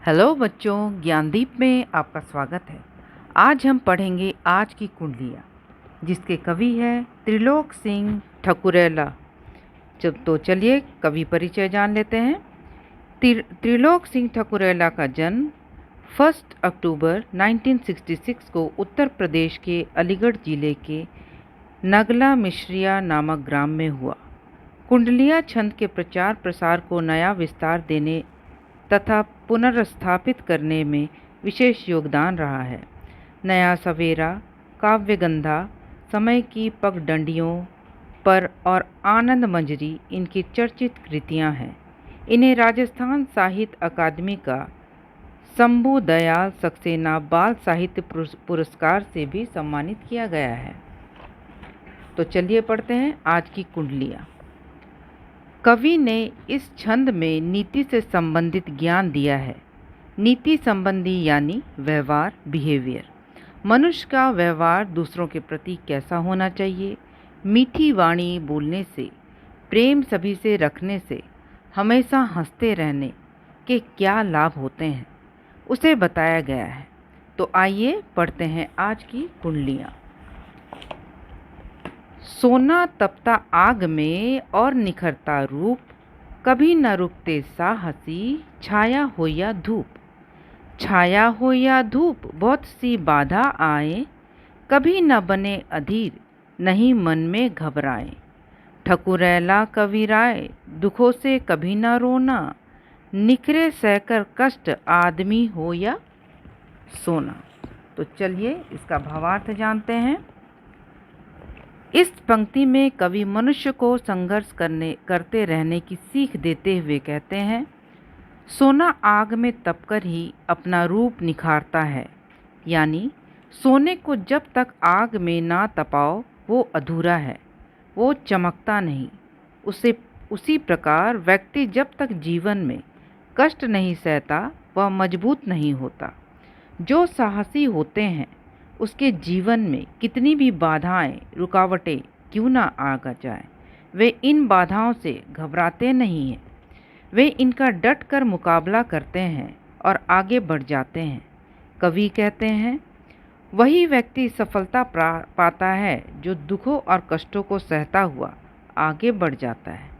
Hello बच्चों, ज्ञानदीप में आपका स्वागत है। आज हम पढ़ेंगे आज की कुंडलियाँ, जिसके कवि हैं त्रिलोक सिंह ठकुरैला। तो चलिए कवि परिचय जान लेते हैं। त्रिलोक सिंह ठकुरैला का जन्म 1 अक्टूबर 1966 को उत्तर प्रदेश के अलीगढ़ जिले के नगला मिश्रिया नामक ग्राम में हुआ। कुंडलिया छंद के प्रचार प्रसार को नया विस्तार देने तथा पुनर्स्थापित करने में विशेष योगदान रहा है। नया सवेरा, काव्यगंधा, समय की पगडंडियों पर और आनंद मंजरी इनकी चर्चित कृतियां हैं। इन्हें राजस्थान साहित्य अकादमी का शंभू दयाल सक्सेना बाल साहित्य पुरस्कार से भी सम्मानित किया गया है। तो चलिए पढ़ते हैं आज की कुंडलियाँ। कवि ने इस छंद में नीति से संबंधित ज्ञान दिया है। नीति संबंधी यानी व्यवहार, बिहेवियर। मनुष्य का व्यवहार दूसरों के प्रति कैसा होना चाहिए, मीठी वाणी बोलने से, प्रेम सभी से रखने से, हमेशा हंसते रहने के क्या लाभ होते हैं, उसे बताया गया है। तो आइए पढ़ते हैं आज की कुंडलियाँ। सोना तपता आग में और निखरता रूप, कभी न रुकते साहसी, छाया हो या धूप। छाया हो या धूप बहुत सी बाधा आए, कभी न बने अधीर, नहीं मन में घबराए। ठकुरैला कवि राय, दुखों से कभी न रोना, निखरे सहकर कष्ट आदमी हो या सोना। तो चलिए इसका भावार्थ जानते हैं। इस पंक्ति में कवि मनुष्य को संघर्ष करते रहने की सीख देते हुए कहते हैं, सोना आग में तपकर ही अपना रूप निखारता है। यानी सोने को जब तक आग में ना तपाओ वो अधूरा है, वो चमकता नहीं। उसी प्रकार व्यक्ति जब तक जीवन में कष्ट नहीं सहता वह मजबूत नहीं होता। जो साहसी होते हैं उसके जीवन में कितनी भी बाधाएं, रुकावटें क्यों ना आ जाए, वे इन बाधाओं से घबराते नहीं हैं। वे इनका डट कर मुकाबला करते हैं और आगे बढ़ जाते हैं। कवि कहते हैं, वही व्यक्ति सफलता पाता है जो दुखों और कष्टों को सहता हुआ आगे बढ़ जाता है।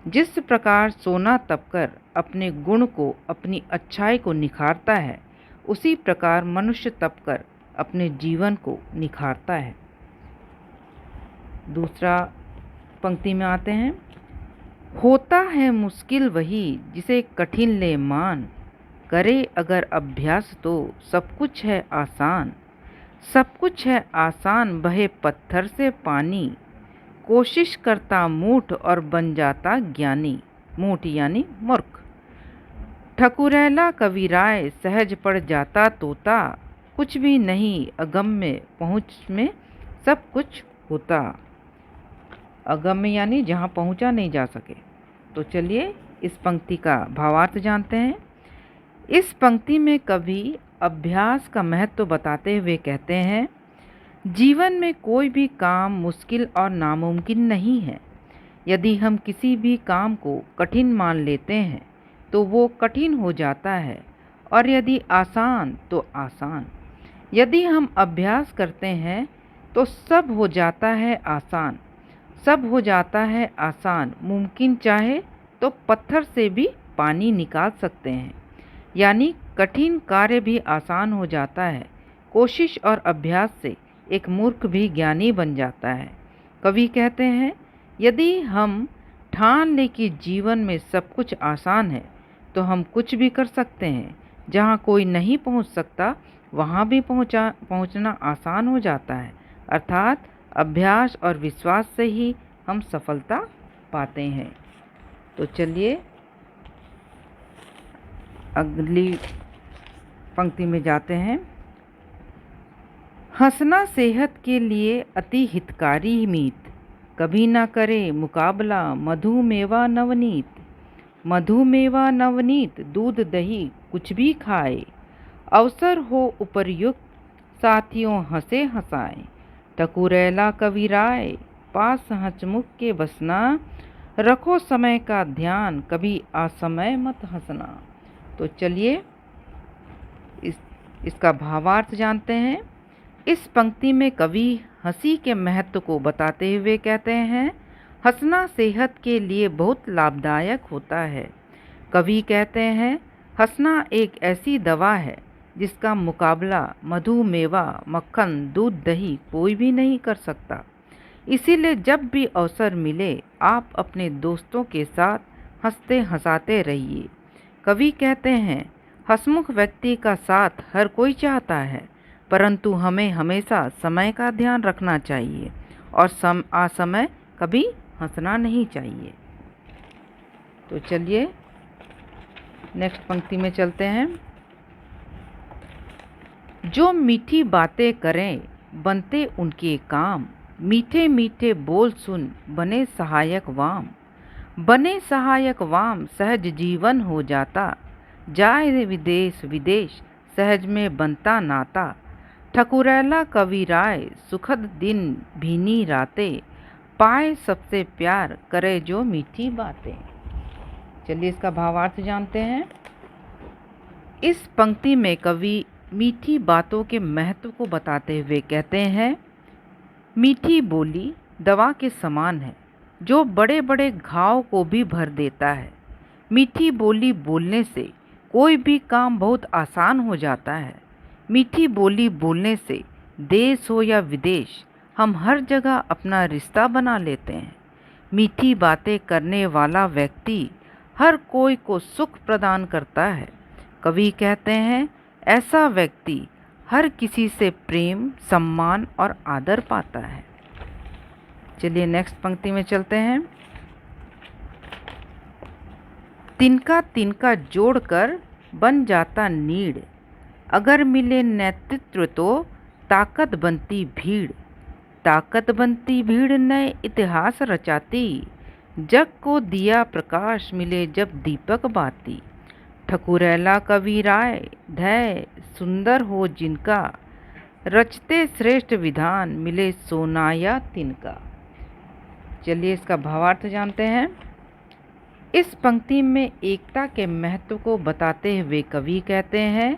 जिस प्रकार सोना तपकर अपने गुण को, अपनी अच्छाई को निखारता है, उसी प्रकार मनुष्य तपकर अपने जीवन को निखारता है। दूसरा पंक्ति में आते हैं, होता है मुश्किल वही जिसे कठिन ले मान, करे अगर अभ्यास तो सब कुछ है आसान। सब कुछ है आसान बहे पत्थर से पानी, कोशिश करता मूठ और बन जाता ज्ञानी। मूठ यानी मूर्ख। ठकुरैला कवि राय, सहज पड़ जाता तोता, कुछ भी नहीं अगम्य पहुँच में सब कुछ होता। अगम्य यानी जहाँ पहुँचा नहीं जा सके। तो चलिए इस पंक्ति का भावार्थ जानते हैं। इस पंक्ति में कवि अभ्यास का महत्व बताते हुए कहते हैं, जीवन में कोई भी काम मुश्किल और नामुमकिन नहीं है। यदि हम किसी भी काम को कठिन मान लेते हैं तो वो कठिन हो जाता है, और यदि आसान तो आसान। यदि हम अभ्यास करते हैं तो सब हो जाता है आसान। सब हो जाता है आसान। मुमकिन चाहे तो पत्थर से भी पानी निकाल सकते हैं। यानी कठिन कार्य भी आसान हो जाता है। कोशिश और अभ्यास से एक मूर्ख भी ज्ञानी बन जाता है। कवि कहते हैं, यदि हम ठान लें कि जीवन में सब कुछ आसान है तो हम कुछ भी कर सकते हैं। जहाँ कोई नहीं पहुँच सकता वहाँ भी पहुँचना आसान हो जाता है। अर्थात अभ्यास और विश्वास से ही हम सफलता पाते हैं। तो चलिए अगली पंक्ति में जाते हैं। हंसना सेहत के लिए अति हितकारी मीत, कभी ना करे मुकाबला मधुमेवा नवनीत। मधुमेवा नवनीत दूध दही कुछ भी खाए, अवसर हो उपर्युक्त साथियों हंसे हंसाए। ठकुरैला कवि राय, पास हंसमुख के बसना, रखो समय का ध्यान कभी असमय मत हंसना। तो चलिए इसका भावार्थ जानते हैं। इस पंक्ति में कवि हंसी के महत्व को बताते हुए कहते हैं, हंसना सेहत के लिए बहुत लाभदायक होता है। कवि कहते हैं, हंसना एक ऐसी दवा है जिसका मुकाबला मधु, मेवा, मक्खन, दूध, दही कोई भी नहीं कर सकता। इसीलिए जब भी अवसर मिले आप अपने दोस्तों के साथ हंसते हंसाते रहिए। कवि कहते हैं, हंसमुख व्यक्ति का साथ हर कोई चाहता है, परंतु हमें हमेशा समय का ध्यान रखना चाहिए और असमय कभी हंसना नहीं चाहिए। तो चलिए नेक्स्ट पंक्ति में चलते हैं। जो मीठी बातें करें बनते उनके काम, मीठे मीठे बोल सुन बने सहायक वाम। बने सहायक वाम सहज जीवन हो जाता, जाए विदेश विदेश सहज में बनता नाता। ठकुरैला कवि राय सुखद दिन भीनी रातें, पाए सबसे प्यार करे जो मीठी बातें। चलिए इसका भावार्थ जानते हैं। इस पंक्ति में कवि मीठी बातों के महत्व को बताते हुए कहते हैं, मीठी बोली दवा के समान है जो बड़े बड़े घाव को भी भर देता है। मीठी बोली बोलने से कोई भी काम बहुत आसान हो जाता है। मीठी बोली बोलने से देश हो या विदेश हम हर जगह अपना रिश्ता बना लेते हैं। मीठी बातें करने वाला व्यक्ति हर कोई को सुख प्रदान करता है। कवि कहते हैं, ऐसा व्यक्ति हर किसी से प्रेम, सम्मान और आदर पाता है। चलिए नेक्स्ट पंक्ति में चलते हैं। तिनका तिनका जोड़कर बन जाता नीड़, अगर मिले नेतृत्व तो ताकत बनती भीड़। ताकत बनती भीड़ नए इतिहास रचाती, जग को दिया प्रकाश मिले जब दीपक बाती। ठकुरैला कवि राय धैर्य सुंदर हो जिनका, रचते श्रेष्ठ विधान मिले सोना या तिनका। चलिए इसका भावार्थ जानते हैं। इस पंक्ति में एकता के महत्व को बताते हुए कवि कहते हैं,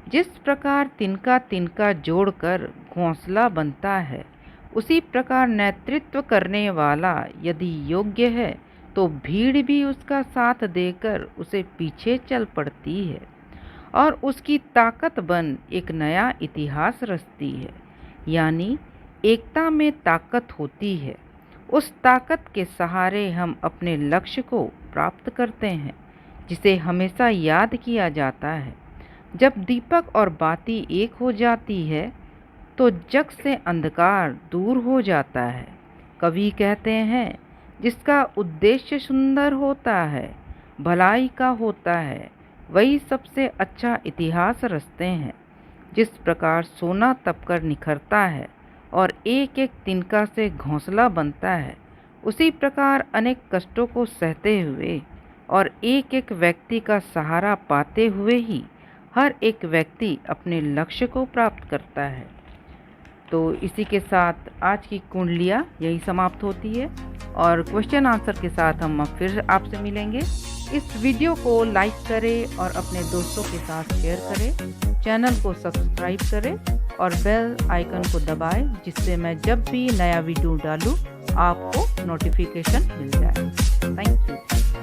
जिस प्रकार तिनका तिनका जोड़कर घोंसला बनता है, उसी प्रकार नेतृत्व करने वाला यदि योग्य है तो भीड़ भी उसका साथ देकर उसे पीछे चल पड़ती है और उसकी ताकत बन एक नया इतिहास रचती है। यानी एकता में ताकत होती है। उस ताकत के सहारे हम अपने लक्ष्य को प्राप्त करते हैं, जिसे हमेशा याद किया जाता है। जब दीपक और बाती एक हो जाती है तो जग से अंधकार दूर हो जाता है। कवि कहते हैं, जिसका उद्देश्य सुंदर होता है, भलाई का होता है, वही सबसे अच्छा इतिहास रचते हैं। जिस प्रकार सोना तपकर निखरता है और एक एक तिनका से घोंसला बनता है, उसी प्रकार अनेक कष्टों को सहते हुए और एक एक व्यक्ति का सहारा पाते हुए ही हर एक व्यक्ति अपने लक्ष्य को प्राप्त करता है। तो इसी के साथ आज की कुंडलियाँ यही समाप्त होती है और क्वेश्चन आंसर के साथ हम फिर आपसे मिलेंगे। इस वीडियो को लाइक करें और अपने दोस्तों के साथ शेयर करें, चैनल को सब्सक्राइब करें और बेल आइकन को दबाएं, जिससे मैं जब भी नया वीडियो डालूं आपको नोटिफिकेशन मिल जाए। Thank you.